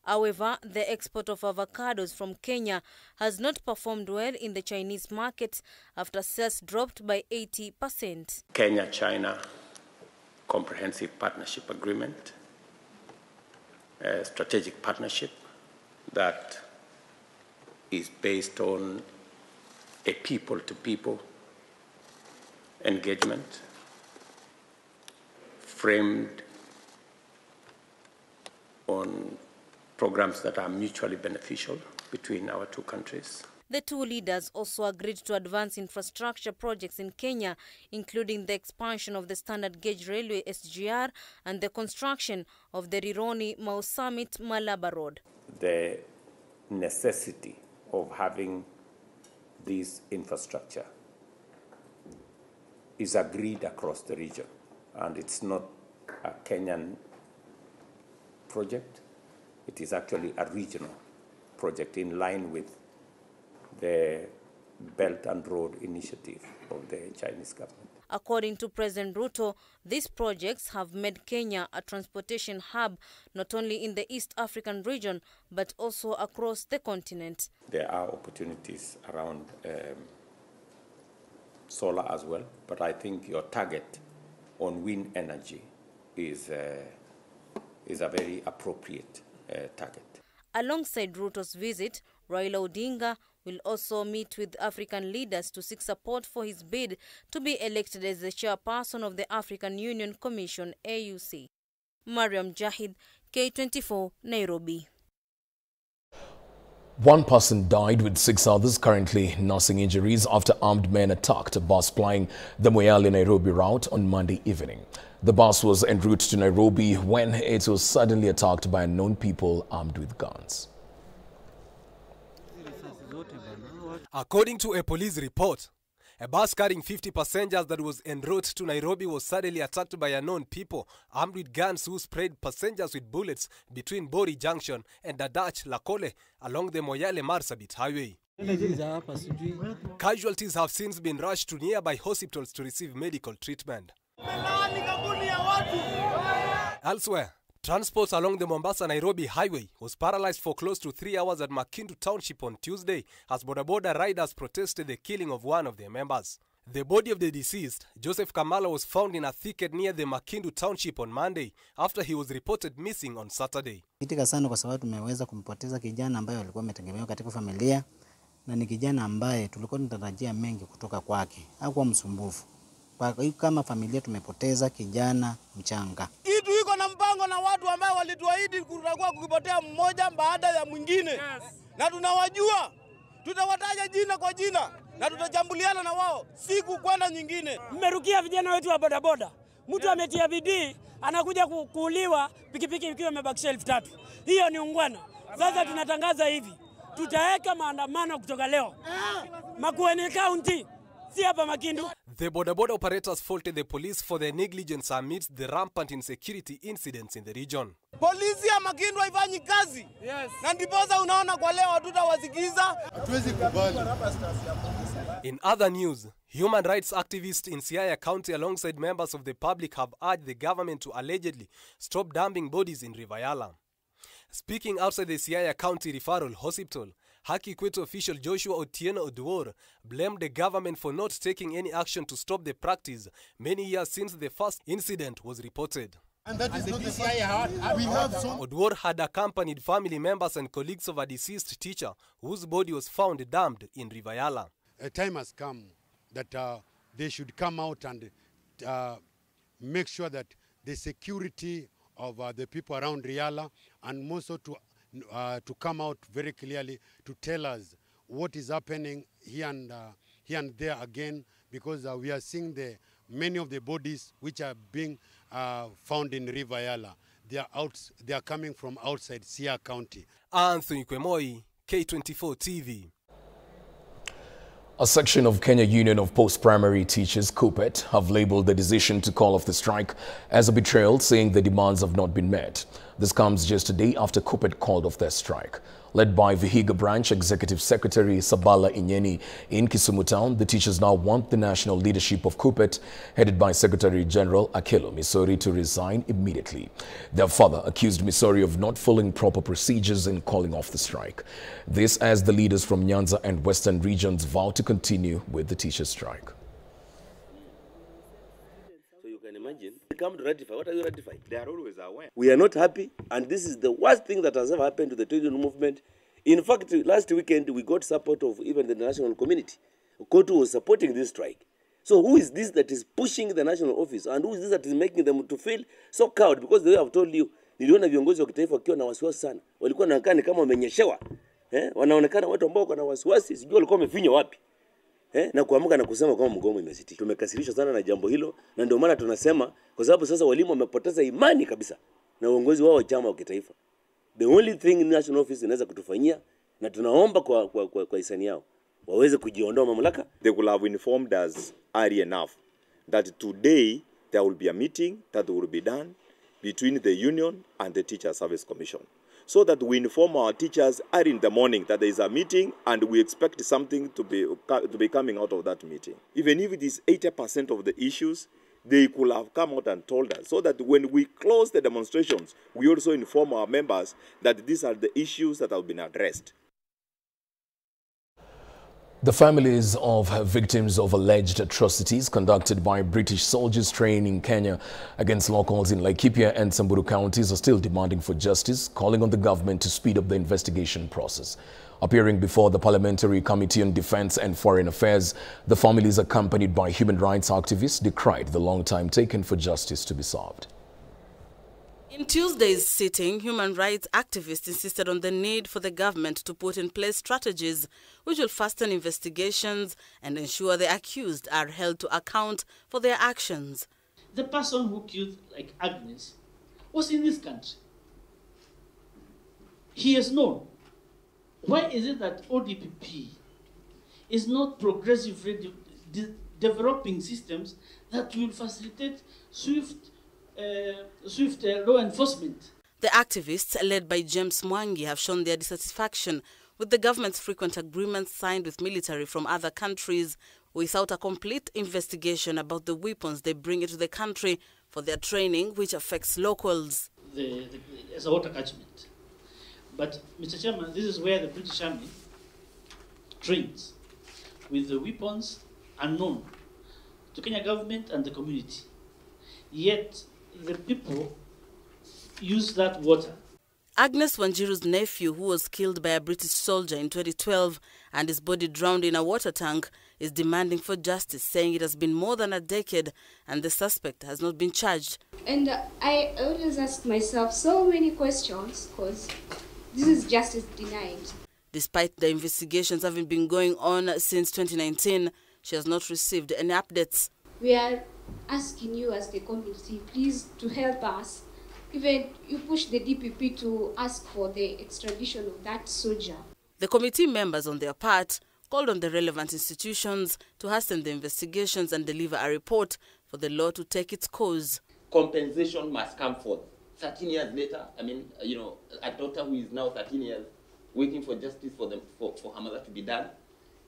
However, the export of avocados from Kenya has not performed well in the Chinese market after sales dropped by 80%. KenyaChina Comprehensive Partnership Agreement, a strategic partnership that is based on a people-to-people engagement framed on programs that are mutually beneficial between our two countries. The two leaders also agreed to advance infrastructure projects in Kenya, including the expansion of the standard gauge railway SGR and the construction of the Rironi-Mau Summit-Malaba Road. The necessity of having this infrastructure is agreed across the region, and it's not a Kenyan project. It is actually a regional project in line with the Belt and Road Initiative of the Chinese government. According to President Ruto, these projects have made Kenya a transportation hub not only in the East African region but also across the continent. There are opportunities around solar as well, but I think your target on wind energy is a very appropriate target. Alongside Ruto's visit, Raila Odinga will also meet with African leaders to seek support for his bid to be elected as the chairperson of the African Union Commission, AUC. Mariam Jahid, K24, Nairobi. One person died with 6 others currently nursing injuries after armed men attacked a bus plying the Moyale-Nairobi route on Monday evening. The bus was en route to Nairobi when it was suddenly attacked by unknown people armed with guns. According to a police report, a bus carrying 50 passengers that was en route to Nairobi was suddenly attacked by unknown people armed with guns who sprayed passengers with bullets between Bori Junction and Dadach Lakole along the Moyale-Marsabit highway. Casualties have since been rushed to nearby hospitals to receive medical treatment. Elsewhere, transport along the Mombasa-Nairobi highway was paralyzed for close to 3 hours at Makindu Township on Tuesday as boda riders protested the killing of one of their members. The body of the deceased, Joseph Kamala, was found in a thicket near the Makindu Township on Monday after he was reported missing on Saturday. Kitika sana kwa sababu tumeweza kumpoteza kijana ambaye alikuwa ametegemewa katika familia na ni kijana ambaye tulikuwa tunatarajia mengi kutoka kwake. Hakuwa msumbufu. Kama familia tumepoteza kijana mchanga. Kitu iko na mpango na watu ambao walituahidi kutakuwa kukipotea mmoja baada ya mwingine. Yes. Na tunawajua. Tutawataja jina kwa jina na tutajambuliana na wao siku kwenda nyingine. Mmerukia vijana wetu wa bodaboda. Mtu ametia bidii anakuja kuuliwa pikipiki ikiwa imebakisha 3,000. Hiyo ni ungwana. Sasa tunatangaza hivi. Tutaweka maandamano kutoka leo. Makueni County. Si hapa Makindu. The boda operators faulted the police for their negligence amidst the rampant insecurity incidents in the region. Polisi ya Makindu haifanyi kazi. Yes. Na ndiposa unaona kwa leo tutawasikiza. Hatuwezi kubali. In other news, human rights activists in Siaya County alongside members of the public have urged the government to allegedly stop dumping bodies in River Yala. Speaking outside the Siaya County Referral Hospital, Haki Kwetu official Joshua Otieno Oduor blamed the government for not taking any action to stop the practice many years since the first incident was reported. And that is not the Siaya. We have some. Oduor had accompanied family members and colleagues of a deceased teacher whose body was found dumped in River Yala. A time has come that they should come out and make sure that the security of the people around Riala, and also to come out very clearly to tell us what is happening here and there again, because we are seeing many of the bodies which are being found in River Yala. They are coming from outside Siaya County. Anthony Kwemoi, K24 TV. A section of Kenya Union of Post-Primary Teachers, KUPPET, have labeled the decision to call off the strike as a betrayal, saying the demands have not been met. This comes just a day after KUPPET called off their strike. Led by Vihiga Branch Executive Secretary Sabala Inyeni in Kisumu Town, the teachers now want the national leadership of KUPPET, headed by Secretary General Akelo Misori, to resign immediately. Their father accused Misori of not following proper procedures in calling off the strike. This as the leaders from Nyanza and Western regions vow to continue with the teachers' strike. So you can imagine, they come to ratify. What are you ratifying? They are always aware. We are not happy, and this is the worst thing that has ever happened to the trade union movement. In fact, last weekend, we got support of even the national community. KOTU was supporting this strike. So who is this that is pushing the national office? And who is this that is making them to feel so cowed? Because they have told you, niliona viongozi wa kitaifa wakiwa na wasiwasi sana. Walikuwa wanaonekana kama wamenyeshewa. Wanaonekana watu ambao wana wasiwasi, sijui walikuwa wamefinywa wapi. Na kuamka na kusema kama mgomo umesitishwa. Tumekasirishwa sana na jambo hilo, na ndio maana tunasema kwa sababu sasa walimu wamepoteza imani kabisa na uongozi wao wa chama wa kitaifa. The only thing national office inaweza kutufanyia, na tunaomba kwa hisani yao waweze kujiondoa mamlaka. They will have informed us early enough that today there will be a meeting that will be done between the union and the Teacher Service Commission, so that we inform our teachers early in the morning that there is a meeting and we expect something to be coming out of that meeting. Even if it is 80% of the issues, they could have come out and told us, so that when we close the demonstrations, we also inform our members that these are the issues that have been addressed. The families of victims of alleged atrocities conducted by British soldiers trained in Kenya against locals in Laikipia and Samburu counties are still demanding for justice, calling on the government to speed up the investigation process. Appearing before the Parliamentary Committee on Defense and Foreign Affairs, the families, accompanied by human rights activists, decried the long time taken for justice to be solved. In Tuesday's sitting, human rights activists insisted on the need for the government to put in place strategies which will fasten investigations and ensure the accused are held to account for their actions. The person who killed, like Agnes, was in this country. He is known. Why is it that ODPP is not progressively developing systems that will facilitate swift law enforcement? The activists, led by James Mwangi, have shown their dissatisfaction with the government's frequent agreements signed with military from other countries without a complete investigation about the weapons they bring into the country for their training, which affects locals. As a water catchment. But, Mr. Chairman, this is where the British Army trains with the weapons unknown to Kenya government and the community. Yet, the people use that water. Agnes Wanjiru's nephew, who was killed by a British soldier in 2012 and his body drowned in a water tank, is demanding for justice, saying it has been more than a decade and the suspect has not been charged. And I always ask myself so many questions because this is justice denied. Despite the investigations having been going on since 2019, she has not received any updates. We are asking you as the community, please, to help us. Even you push the DPP to ask for the extradition of that soldier. The committee members, on their part, called on the relevant institutions to hasten the investigations and deliver a report for the law to take its course. Compensation must come forth. 13 years later, I mean, a daughter who is now 13 years waiting for justice for her mother to be done.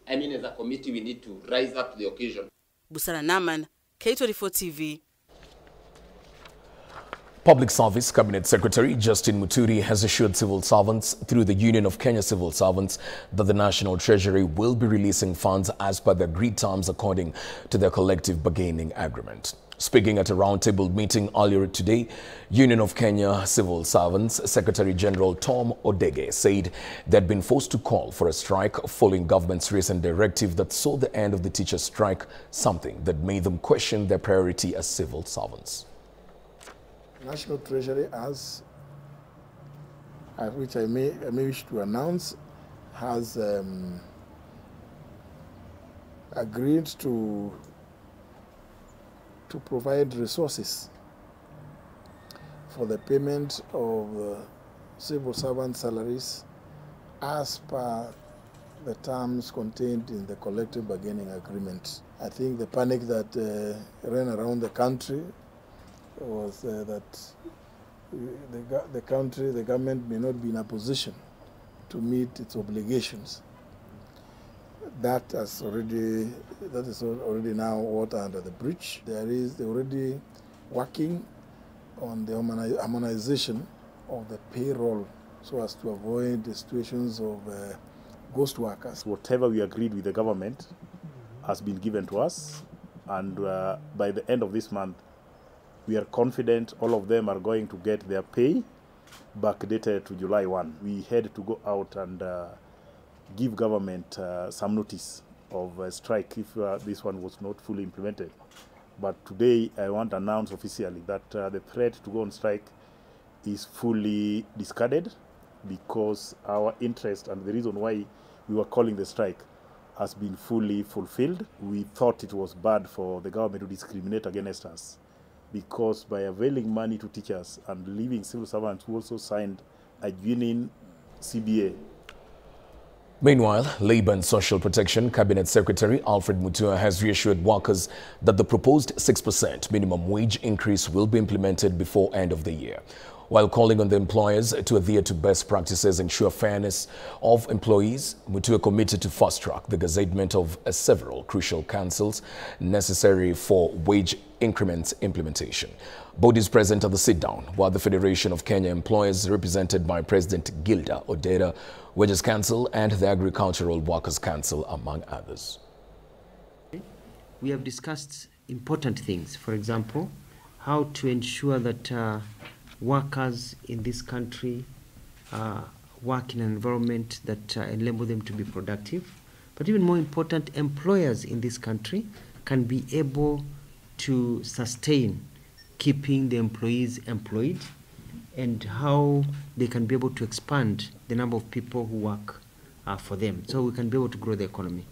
I mean, as a committee, we need to rise up to the occasion. Busara Naman, K24 TV. Public Service Cabinet Secretary Justin Muturi has assured civil servants through the Union of Kenya Civil Servants that the National Treasury will be releasing funds as per the agreed terms according to their collective bargaining agreement. Speaking at a roundtable meeting earlier today, Union of Kenya Civil Servants Secretary General Tom Odege said they had been forced to call for a strike following government's recent directive that saw the end of the teacher strike, something that made them question their priority as civil servants. National Treasury, which I may wish to announce, has agreed to provide resources for the payment of civil servant salaries as per the terms contained in the collective bargaining agreement. I think the panic that ran around the country was that the country, the government may not be in a position to meet its obligations. That is already now water under the bridge. They're already working on the harmonization of the payroll so as to avoid the situations of ghost workers. Whatever we agreed with the government has been given to us, and by the end of this month, we are confident all of them are going to get their pay backdated to July 1. We had to go out and give government some notice of a strike if this one was not fully implemented. But today I want to announce officially that the threat to go on strike is fully discarded, because our interest and the reason why we were calling the strike has been fully fulfilled. We thought it was bad for the government to discriminate against us, because by availing money to teachers and leaving civil servants who also signed a union CBA. Meanwhile, Labour and Social Protection Cabinet Secretary Alfred Mutua has reassured workers that the proposed 6% minimum wage increase will be implemented before end of the year. While calling on the employers to adhere to best practices and ensure fairness of employees, Mutua committed to fast-track the gazettement of several crucial councils necessary for wage increment implementation. Bodies present at the sit-down were the Federation of Kenya Employers, represented by President Gilda Odera, Wages Council and the Agricultural Workers Council, among others. We have discussed important things, for example, how to ensure that workers in this country work in an environment that enable them to be productive. But even more important, employers in this country can be able to sustain keeping the employees employed, and how they can be able to expand the number of people who work for them, so we can be able to grow the economy.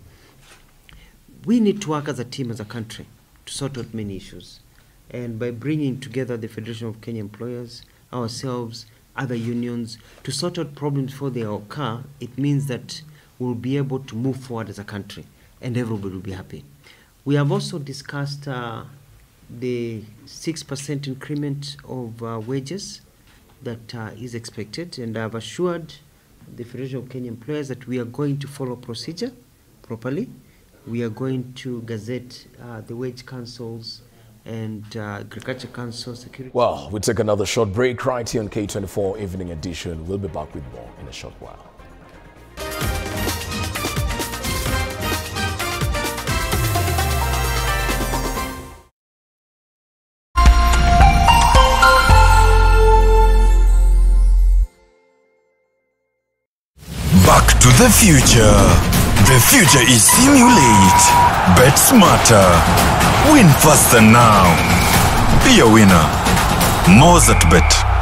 We need to work as a team, as a country, to sort out many issues. And by bringing together the Federation of Kenya Employers, ourselves, other unions, to sort out problems before they occur, it means that we'll be able to move forward as a country and everybody will be happy. We have also discussed the 6% increment of wages that is expected, and I've assured the Federation of Kenya Employers that we are going to follow procedure properly. We are going to gazette the wage councils and Agriculture Council, Security. Well, we take another short break right here on K24 Evening Edition. We'll be back with more in a short while. Back to the future. The future is simulate. Bet smarter. Win faster now. Be a winner. More at Bet.